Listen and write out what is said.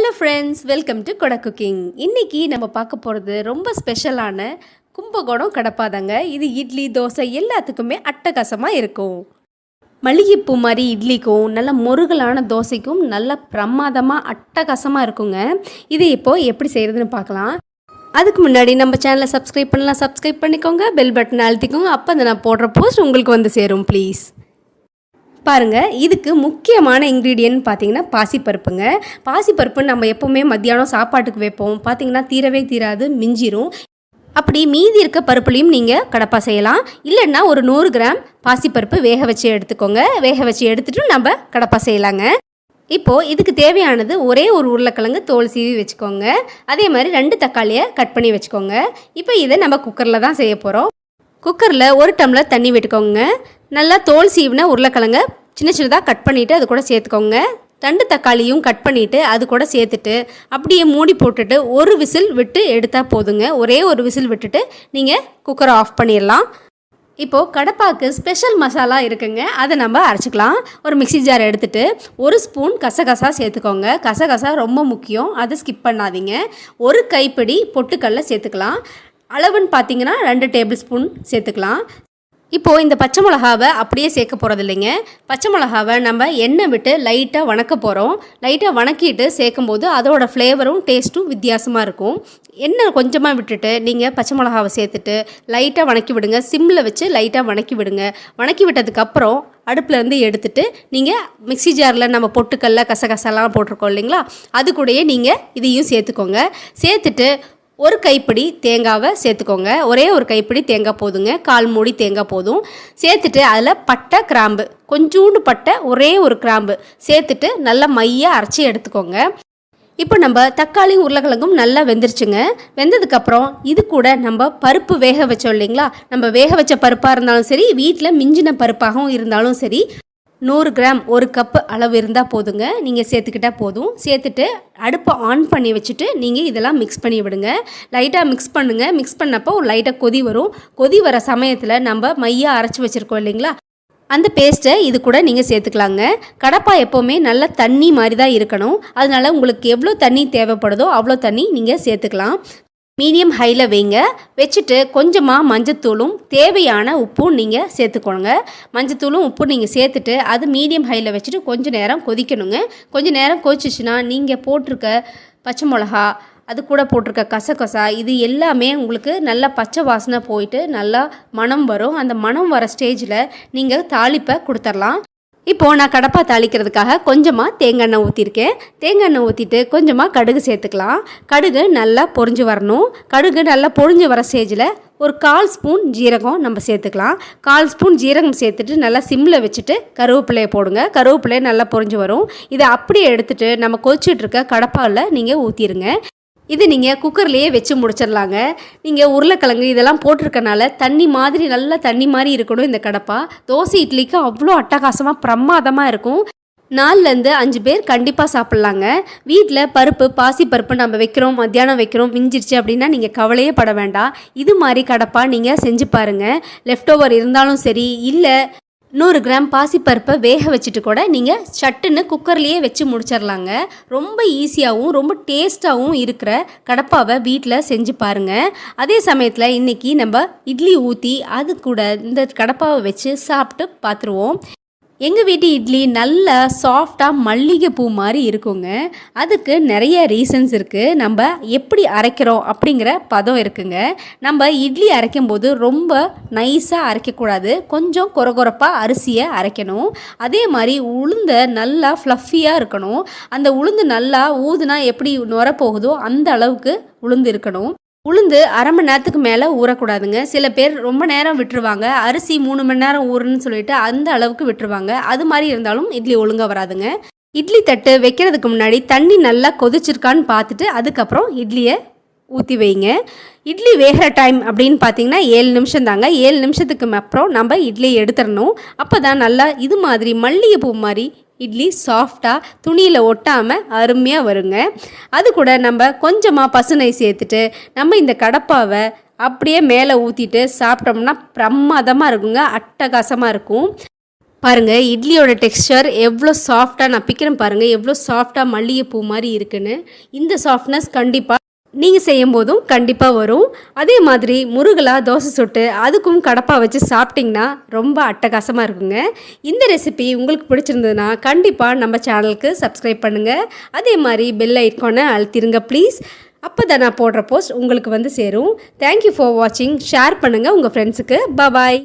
Hello friends, welcome to கொடை cooking. இன்றைக்கி நம்ம பார்க்க போகிறது ரொம்ப ஸ்பெஷலான கும்பகோணம் கடப்பாதாங்க. இது இட்லி, தோசை எல்லாத்துக்குமே அட்டகாசமாக இருக்கும். மல்லிகைப்பூ மாதிரி இட்லிக்கும் நல்ல முருகலான தோசைக்கும் நல்ல பிரமாதமாக அட்டகாசமாக இருக்குங்க. இது இப்போது எப்படி செய்கிறதுன்னு பார்க்கலாம். அதுக்கு முன்னாடி நம்ம சேனலை சப்ஸ்கிரைப் பண்ணலாம், சப்ஸ்கிரைப் பண்ணிக்கோங்க. பெல் பட்டன் அழுத்திக்கோங்க. அப்போ நான் போடுற போஸ்ட் உங்களுக்கு வந்து சேரும் ப்ளீஸ். பாருங்கள், இதுக்கு முக்கியமான இன்க்ரீடியன்ட் பார்த்தீங்கன்னா பாசிப்பருப்புங்க. பாசிப்பருப்பு நம்ம எப்போவுமே மத்தியானம் சாப்பாட்டுக்கு வைப்போம். பார்த்தீங்கன்னா தீரவே தீராது, மிஞ்சிரும். அப்படி மீதி இருக்க பருப்புலையும் நீங்கள் கடப்பா செய்யலாம். இல்லைன்னா ஒரு 100 கிராம் பாசிப்பருப்பு வேக வச்சு எடுத்துக்கோங்க. வேக வச்சு எடுத்துகிட்டு நம்ம கடப்பா செய்யலாங்க. இப்போது இதுக்கு தேவையானது ஒரே ஒரு உருளைக்கிழங்கு தோல் சீவி வச்சுக்கோங்க. அதே மாதிரி 2 தக்காளியை கட் பண்ணி வச்சுக்கோங்க. இப்போ இதை நம்ம குக்கரில் தான் செய்ய போகிறோம். குக்கரில் 1 டம்ளர் தண்ணி விட்டுக்கோங்க. நல்லா தோல் சீவின உருளைக்கிழங்க சின்ன சின்னதாக கட் பண்ணிவிட்டு அது கூட சேர்த்துக்கோங்க. 2 தக்காளியும் கட் பண்ணிவிட்டு அது கூட சேர்த்துட்டு அப்படியே மூடி போட்டுட்டு ஒரு விசில் விட்டு எடுத்தால் போதுங்க. ஒரே ஒரு விசில் விட்டுட்டு நீங்கள் குக்கரை ஆஃப் பண்ணிடலாம். இப்போது கடப்பாக்கு ஸ்பெஷல் மசாலா இருக்குங்க. அதை நம்ம அரைச்சிக்கலாம். ஒரு மிக்ஸி ஜார் எடுத்துகிட்டு 1 ஸ்பூன் கசகசா சேர்த்துக்கோங்க. கசகசா ரொம்ப முக்கியம், அதை ஸ்கிப் பண்ணாதீங்க. 1 கைப்பிடி பொட்டுக்கடலை சேர்த்துக்கலாம். அளவுன்னு பார்த்தீங்கன்னா 2 டேபிள் ஸ்பூன் சேர்த்துக்கலாம். இப்போது இந்த பச்சை மிளகாவை அப்படியே சேர்க்க போகிறது இல்லைங்க. பச்சை மிளகாவை நம்ம எண்ணெய் விட்டு லைட்டாக வணக்க போகிறோம். லைட்டாக வணக்கிட்டு சேர்க்கும்போது அதோடய ஃப்ளேவரும் டேஸ்ட்டும் வித்தியாசமாக இருக்கும். எண்ணெய் கொஞ்சமாக விட்டுட்டு நீங்கள் பச்சை மிளகாவை சேர்த்துட்டு லைட்டாக வணக்கி விடுங்க. சிம்மில் வச்சு லைட்டாக வணக்கி விடுங்க. வணக்கி விட்டதுக்கப்புறம் அடுப்புலேருந்து எடுத்துகிட்டு நீங்கள் மிக்ஸி ஜாரில் நம்ம பொட்டுக்கல்ல கசகசெல்லாம் போட்டிருக்கோம் இல்லைங்களா, அது கூடயே நீங்கள் இதையும் சேர்த்துக்கோங்க. சேர்த்துட்டு 1 கைப்பிடி தேங்காவை சேர்த்துக்கோங்க. ஒரே ஒரு கைப்பிடி தேங்காய் போதுங்க. 1/4 மூடி தேங்காய் போதும். சேர்த்துட்டு அதில் பட்டை, கிராம்பு, கொஞ்சோண்டு பட்டை, ஒரே ஒரு கிராம்பு சேர்த்துட்டு நல்லா மையாக அரைச்சி எடுத்துக்கோங்க. இப்போ நம்ம தக்காளி உருளைக்கிழங்கும் நல்லா வெந்துருச்சுங்க. வெந்ததுக்கப்புறம் இது கூட நம்ம பருப்பு வேக வச்சோம் இல்லைங்களா, நம்ம வேக வச்ச பருப்பாக இருந்தாலும் சரி, வீட்டில் மிஞ்சின பருப்பாகவும் இருந்தாலும் சரி, 100 கிராம் 1 கப்பு அளவு இருந்தால் போதுங்க. நீங்கள் சேர்த்துக்கிட்டால் போதும். சேர்த்துட்டு அடுப்பை ஆன் பண்ணி வச்சுட்டு நீங்கள் இதெல்லாம் மிக்ஸ் பண்ணி விடுங்க. லைட்டாக மிக்ஸ் பண்ணுங்கள். மிக்ஸ் பண்ணப்போ ஒரு லைட்டாக கொதி வரும். கொதி வர சமயத்தில் நம்ம மையாக அரைச்சி வச்சுருக்கோம் இல்லைங்களா, அந்த பேஸ்ட்டை இது கூட நீங்கள் சேர்த்துக்கலாங்க. கடப்பா எப்போவுமே நல்ல தண்ணி மாதிரி தான் இருக்கணும். அதனால் உங்களுக்கு எவ்வளோ தண்ணி தேவைப்படுதோ அவ்வளோ தண்ணி நீங்கள் சேர்த்துக்கலாம். மீடியம் ஹையில் வைங்க. வச்சுட்டு கொஞ்சமாக மஞ்சத்தூளும் தேவையான உப்பும் நீங்கள் சேர்த்துக்கோங்க. மஞ்சத்தூளும் உப்பும் நீங்கள் சேர்த்துட்டு அது மீடியம் ஹையில் வச்சுட்டு கொஞ்சம் நேரம் கொதிக்கணுங்க. கொஞ்சம் நேரம் கொதிச்சிச்சுன்னா நீங்கள் போட்டிருக்க பச்சை மிளகா, அது கூட போட்டிருக்க கசகசா, இது எல்லாமே உங்களுக்கு நல்லா பச்சை வாசனை போயிட்டு நல்லா மணம் வரும். அந்த மணம் வர ஸ்டேஜில் நீங்கள் தாளிப்பை கொடுத்துடலாம். இப்போது நான் கடப்பா தாளிக்கிறதுக்காக கொஞ்சமாக தேங்காய் எண்ணெய் ஊற்றிருக்கேன். தேங்காய் எண்ணெய் ஊற்றிட்டு கொஞ்சமாக கடுகு சேர்த்துக்கலாம். கடுகு நல்லா பொரிஞ்சு வரணும். கடுகு நல்லா பொரிஞ்சு வர ஸ்டேஜில் ஒரு 1/4 ஸ்பூன் ஜீரகம் நம்ம சேர்த்துக்கலாம். 1/4 ஸ்பூன் ஜீரகம் சேர்த்துட்டு நல்லா சிம்மில் வச்சுட்டு கருவேப்பிலையை போடுங்க. கருவேப்பிலையை நல்லா பொரிஞ்சு வரும். இதை அப்படியே எடுத்துகிட்டு நம்ம கொதிச்சிட்ருக்க கடப்பாவில் நீங்கள் ஊற்றிடுங்க. இது நீங்கள் குக்கர்லேயே வச்சு முடிச்சிடலாங்க. நீங்கள் உருளைக்கிழங்கு இதெல்லாம் போட்டிருக்கனால தண்ணி மாதிரி நல்லா தண்ணி மாதிரி இருக்கணும் இந்த கடப்பா. தோசை இட்லிக்கு அவ்வளோ அட்டகாசமாக பிரமாதமாக இருக்கும். 4லேருந்து 5 பேர் கண்டிப்பாக சாப்பிட்லாங்க. வீட்டில் பருப்பு, பாசி பருப்பு நம்ம வைக்கிறோம், மத்தியானம் வைக்கிறோம், மிஞ்சிருச்சு அப்படின்னா நீங்கள் கவலையே பட வேண்டாம். இது மாதிரி கடப்பா நீங்கள் செஞ்சு பாருங்கள். லெஃப்ட் ஓவர் இருந்தாலும் சரி, இல்லை 100 கிராம் பாசிப்பருப்பை வேக வச்சுட்டு கூட நீங்கள் சட்டுன்னு குக்கர்லேயே வச்சு முடிச்சிடலாங்க. ரொம்ப ஈஸியாகவும் ரொம்ப டேஸ்ட்டாகவும் இருக்கிற கடப்பாவை வீட்டில் செஞ்சு பாருங்கள். அதே சமயத்தில் இன்றைக்கி நம்ம இட்லி ஊற்றி அது கூட இந்த கடப்பாவை வச்சு சாப்பிட்டு பார்த்துருவோம். எங்கள் வீட்டு இட்லி நல்லா சாஃப்டாக மல்லிகைப்பூ மாதிரி இருக்குங்க. அதுக்கு நிறைய ரீசன்ஸ் இருக்குது. நம்ம எப்படி அரைக்கிறோம் அப்படிங்கிற பதம் இருக்குங்க. நம்ம இட்லி அரைக்கும் போது ரொம்ப நைஸாக அரைக்கக்கூடாது. கொஞ்சம் கொரகொரப்பாக அரிசியை அரைக்கணும். அதே மாதிரி உளுந்தை நல்லா ஃப்ளஃபியாக இருக்கணும். அந்த உளுந்து நல்லா ஊதுனா எப்படி நுர போகுதோ அந்த அளவுக்கு உளுந்து இருக்கணும். உளுந்து 1/2 மணி நேரத்துக்கு மேலே ஊறக்கூடாதுங்க. சில பேர் ரொம்ப நேரம் விட்டுருவாங்க. அரிசி 3 மணி நேரம் ஊறுன்னு சொல்லிட்டு அந்த அளவுக்கு விட்டுருவாங்க. அது மாதிரி இருந்தாலும் இட்லி ஒழுங்காக வராதுங்க. இட்லி தட்டு வைக்கிறதுக்கு முன்னாடி தண்ணி நல்லா கொதிச்சிருக்கான்னு பார்த்துட்டு அதுக்கப்புறம் இட்லியை ஊற்றி வைங்க. இட்லி வேகிற டைம் அப்படின்னு பார்த்தீங்கன்னா 7 நிமிஷம் தாங்க. 7 நிமிஷத்துக்கு அப்புறம் நம்ம இட்லியை எடுத்துடணும். அப்போ தான் நல்லா இது மாதிரி மல்லிகைப்பூ மாதிரி இட்லி சாஃப்டாக துணியில் ஒட்டாமல் அருமையாக வருங்க. அது கூட நம்ம கொஞ்சமாக பசுனை சேர்த்துட்டு நம்ம இந்த கடப்பாவை அப்படியே மேலே ஊற்றிட்டு சாப்பிட்டோம்னா பிரமாதமாக இருக்குங்க. அட்டகாசமாக இருக்கும். பாருங்கள் இட்லியோட டெக்ஸ்சர் எவ்வளோ சாஃப்டாக நான் பிக்கிறேன் பாருங்கள் எவ்வளோ சாஃப்டாக மல்லிகைப்பூ மாதிரி இருக்குன்னு. இந்த சாஃப்ட்னஸ் கண்டிப்பாக நீங்கள் செய்யும் போதும் கண்டிப்பாக வரும். அதே மாதிரி முருகலாக தோசை சுட்டு அதுக்கும் கடப்பா வச்சு சாப்பிட்டிங்கன்னா ரொம்ப அட்டகாசமாக இருக்குங்க. இந்த ரெசிபி உங்களுக்கு பிடிச்சிருந்ததுன்னா கண்டிப்பாக நம்ம சேனலுக்கு சப்ஸ்கிரைப் பண்ணுங்கள். அதே மாதிரி பெல் ஐக்கானை அழுத்திருங்க ப்ளீஸ். அப்போ தான் நான் போடுற போஸ்ட் உங்களுக்கு வந்து சேரும். தேங்க்யூ ஃபார் வாட்சிங். ஷேர் பண்ணுங்கள் உங்கள் ஃப்ரெண்ட்ஸுக்கு. பாய்.